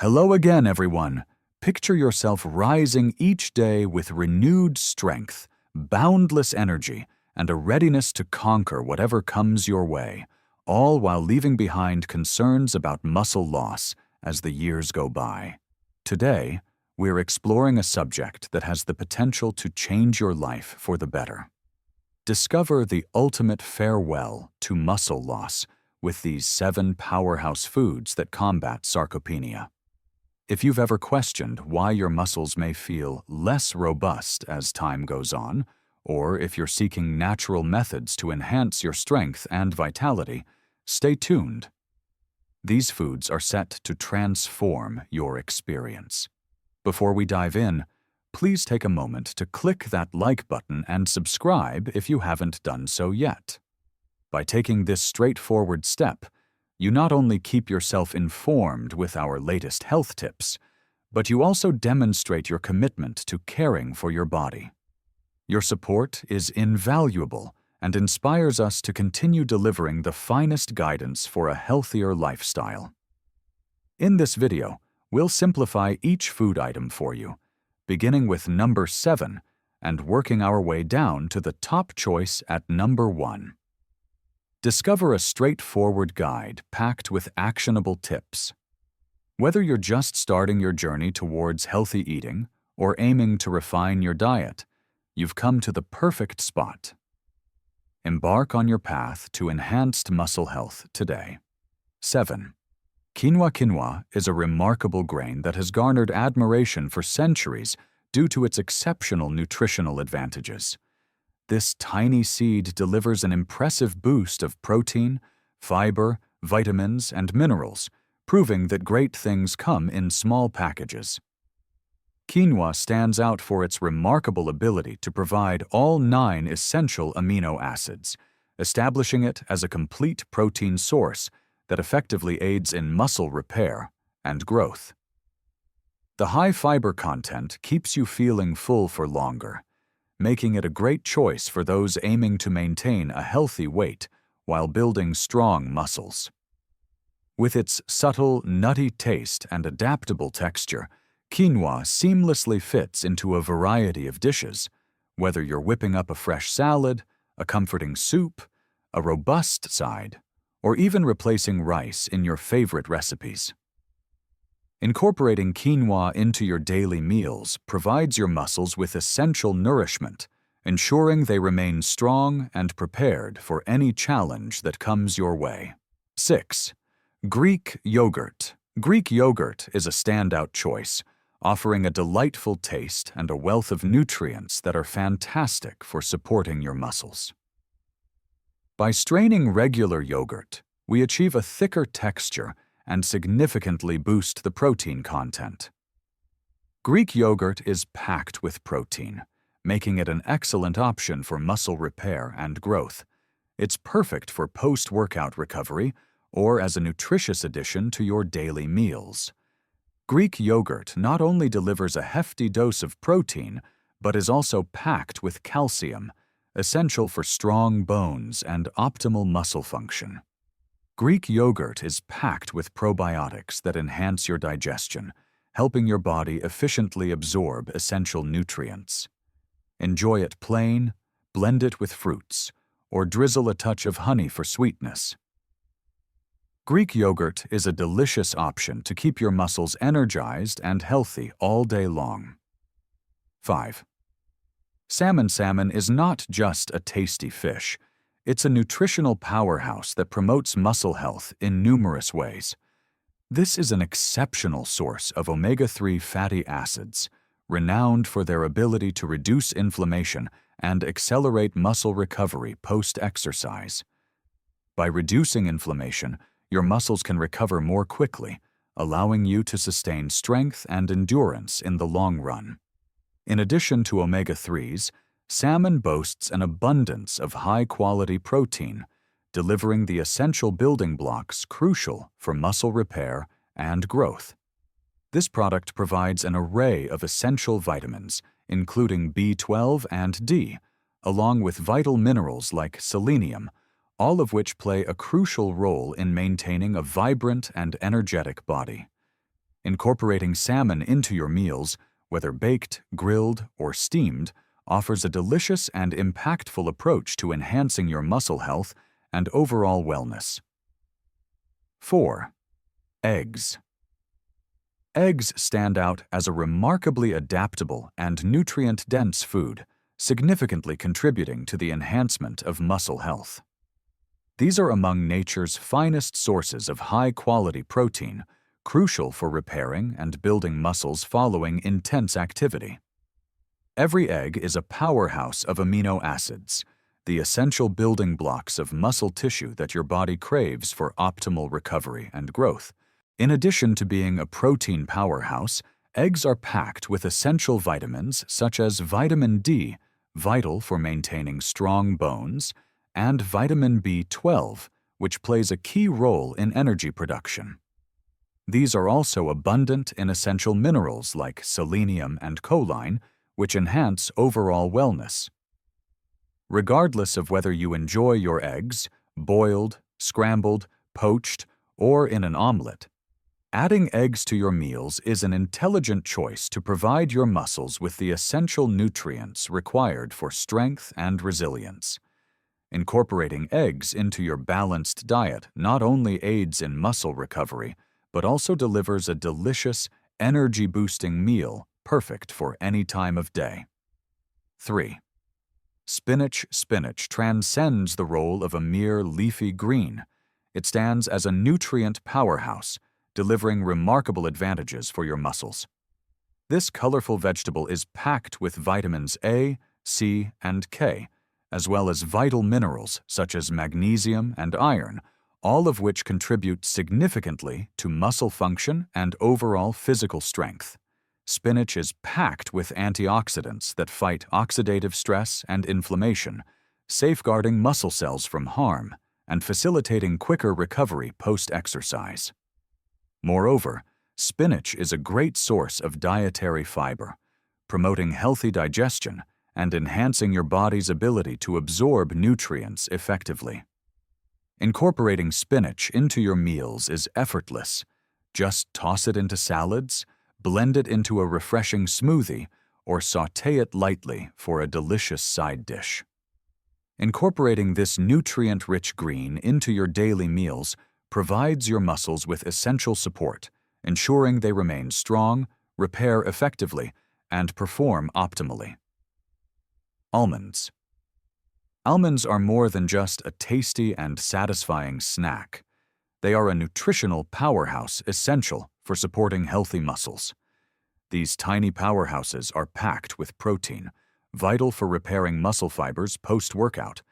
Hello again, everyone. Picture yourself rising each day with renewed strength, boundless energy, and a readiness to conquer whatever comes your way, all while leaving behind concerns about muscle loss as the years go by. Today, we're exploring a subject that has the potential to change your life for the better. Discover the ultimate farewell to muscle loss with these 7 powerhouse foods that combat sarcopenia. If you've ever questioned why your muscles may feel less robust as time goes on, or if you're seeking natural methods to enhance your strength and vitality, stay tuned. These foods are set to transform your experience. Before we dive in, please take a moment to click that like button and subscribe if you haven't done so yet. By taking this straightforward step, you not only keep yourself informed with our latest health tips, but you also demonstrate your commitment to caring for your body. Your support is invaluable and inspires us to continue delivering the finest guidance for a healthier lifestyle. In this video, we'll simplify each food item for you, beginning with number 7 and working our way down to the top choice at number 1. Discover a straightforward guide packed with actionable tips. Whether you're just starting your journey towards healthy eating or aiming to refine your diet, you've come to the perfect spot. Embark on your path to enhanced muscle health today. 7. Quinoa is a remarkable grain that has garnered admiration for centuries due to its exceptional nutritional advantages. This tiny seed delivers an impressive boost of protein, fiber, vitamins, and minerals, proving that great things come in small packages. Quinoa stands out for its remarkable ability to provide all 9 essential amino acids, establishing it as a complete protein source that effectively aids in muscle repair and growth. The high fiber content keeps you feeling full for longer, making it a great choice for those aiming to maintain a healthy weight while building strong muscles. With its subtle, nutty taste and adaptable texture, quinoa seamlessly fits into a variety of dishes, whether you're whipping up a fresh salad, a comforting soup, a robust side, or even replacing rice in your favorite recipes. Incorporating quinoa into your daily meals provides your muscles with essential nourishment, ensuring they remain strong and prepared for any challenge that comes your way. 6. Greek yogurt. Greek yogurt is a standout choice, offering a delightful taste and a wealth of nutrients that are fantastic for supporting your muscles. By straining regular yogurt, we achieve a thicker texture and significantly boost the protein content. Greek yogurt is packed with protein, making it an excellent option for muscle repair and growth. It's perfect for post-workout recovery or as a nutritious addition to your daily meals. Greek yogurt not only delivers a hefty dose of protein, but is also packed with calcium, essential for strong bones and optimal muscle function. Greek yogurt is packed with probiotics that enhance your digestion, helping your body efficiently absorb essential nutrients. Enjoy it plain, blend it with fruits, or drizzle a touch of honey for sweetness. Greek yogurt is a delicious option to keep your muscles energized and healthy all day long. 5. Salmon is not just a tasty fish. It's a nutritional powerhouse that promotes muscle health in numerous ways. This is an exceptional source of omega-3 fatty acids, renowned for their ability to reduce inflammation and accelerate muscle recovery post-exercise. By reducing inflammation, your muscles can recover more quickly, allowing you to sustain strength and endurance in the long run. In addition to omega-3s, salmon boasts an abundance of high-quality protein, delivering the essential building blocks crucial for muscle repair and growth. This product provides an array of essential vitamins, including B12 and D, along with vital minerals like selenium, all of which play a crucial role in maintaining a vibrant and energetic body. Incorporating salmon into your meals, whether baked, grilled, or steamed, offers a delicious and impactful approach to enhancing your muscle health and overall wellness. 4. Eggs. Eggs stand out as a remarkably adaptable and nutrient-dense food, significantly contributing to the enhancement of muscle health. These are among nature's finest sources of high-quality protein, crucial for repairing and building muscles following intense activity. Every egg is a powerhouse of amino acids, the essential building blocks of muscle tissue that your body craves for optimal recovery and growth. In addition to being a protein powerhouse, eggs are packed with essential vitamins such as vitamin D, vital for maintaining strong bones, and vitamin B12, which plays a key role in energy production. These are also abundant in essential minerals like selenium and choline, which enhance overall wellness. Regardless of whether you enjoy your eggs boiled, scrambled, poached, or in an omelet, adding eggs to your meals is an intelligent choice to provide your muscles with the essential nutrients required for strength and resilience. Incorporating eggs into your balanced diet not only aids in muscle recovery, but also delivers a delicious, energy-boosting meal perfect for any time of day. 3. Spinach. Spinach transcends the role of a mere leafy green. It stands as a nutrient powerhouse, delivering remarkable advantages for your muscles. This colorful vegetable is packed with vitamins A, C, and K, as well as vital minerals such as magnesium and iron, all of which contribute significantly to muscle function and overall physical strength. Spinach is packed with antioxidants that fight oxidative stress and inflammation, safeguarding muscle cells from harm and facilitating quicker recovery post-exercise. Moreover, spinach is a great source of dietary fiber, promoting healthy digestion and enhancing your body's ability to absorb nutrients effectively. Incorporating spinach into your meals is effortless. Just toss it into salads, blend it into a refreshing smoothie, or sauté it lightly for a delicious side dish. Incorporating this nutrient-rich green into your daily meals provides your muscles with essential support, ensuring they remain strong, repair effectively, and perform optimally. Almonds. Almonds are more than just a tasty and satisfying snack. They are a nutritional powerhouse essential for supporting healthy muscles. These tiny powerhouses are packed with protein, vital for repairing muscle fibers post-workout,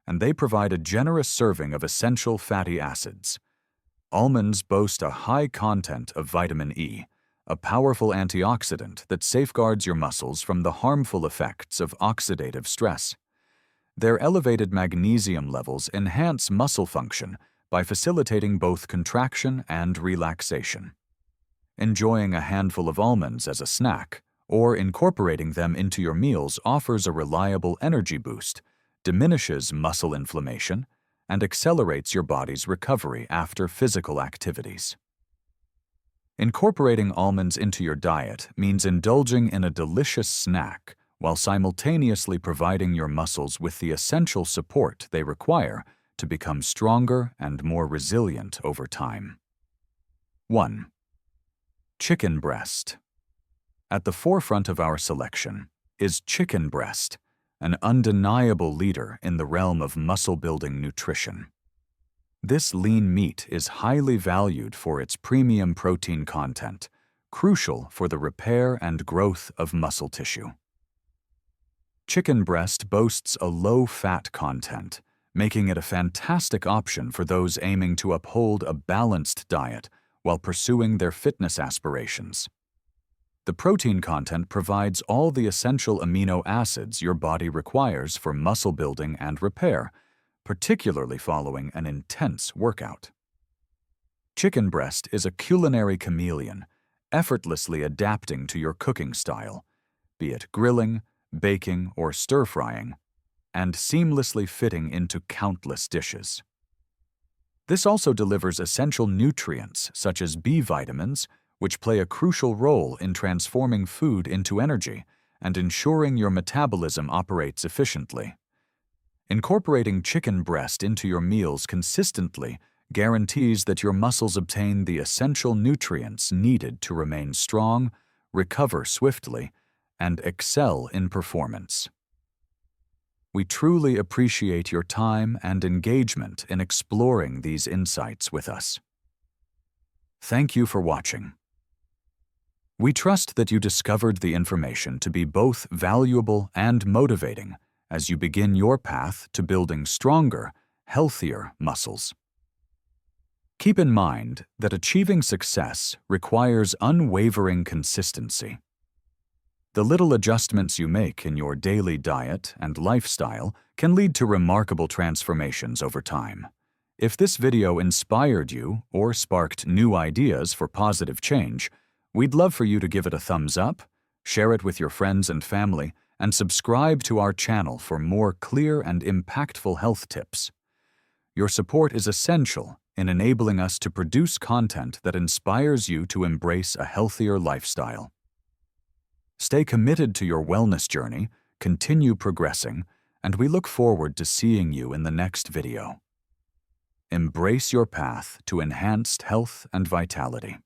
and they provide a generous serving of essential fatty acids. Almonds boast a high content of vitamin E, a powerful antioxidant that safeguards your muscles from the harmful effects of oxidative stress. Their elevated magnesium levels enhance muscle function by facilitating both contraction and relaxation. Enjoying a handful of almonds as a snack or incorporating them into your meals offers a reliable energy boost, diminishes muscle inflammation, and accelerates your body's recovery after physical activities. Incorporating almonds into your diet means indulging in a delicious snack while simultaneously providing your muscles with the essential support they require to become stronger and more resilient over time. 1. Chicken breast. At the forefront of our selection is chicken breast, an undeniable leader in the realm of muscle-building nutrition. This lean meat is highly valued for its premium protein content, crucial for the repair and growth of muscle tissue. Chicken breast boasts a low fat content, making it a fantastic option for those aiming to uphold a balanced diet while pursuing their fitness aspirations. The protein content provides all the essential amino acids your body requires for muscle building and repair, particularly following an intense workout. Chicken breast is a culinary chameleon, effortlessly adapting to your cooking style, be it grilling, baking, or stir-frying, and seamlessly fitting into countless dishes. This also delivers essential nutrients such as B vitamins, which play a crucial role in transforming food into energy and ensuring your metabolism operates efficiently. Incorporating chicken breast into your meals consistently guarantees that your muscles obtain the essential nutrients needed to remain strong, recover swiftly, and excel in performance. We truly appreciate your time and engagement in exploring these insights with us. Thank you for watching. We trust that you discovered the information to be both valuable and motivating as you begin your path to building stronger, healthier muscles. Keep in mind that achieving success requires unwavering consistency. The little adjustments you make in your daily diet and lifestyle can lead to remarkable transformations over time. If this video inspired you or sparked new ideas for positive change, we'd love for you to give it a thumbs up, share it with your friends and family, and subscribe to our channel for more clear and impactful health tips. Your support is essential in enabling us to produce content that inspires you to embrace a healthier lifestyle. Stay committed to your wellness journey, continue progressing, and we look forward to seeing you in the next video. Embrace your path to enhanced health and vitality.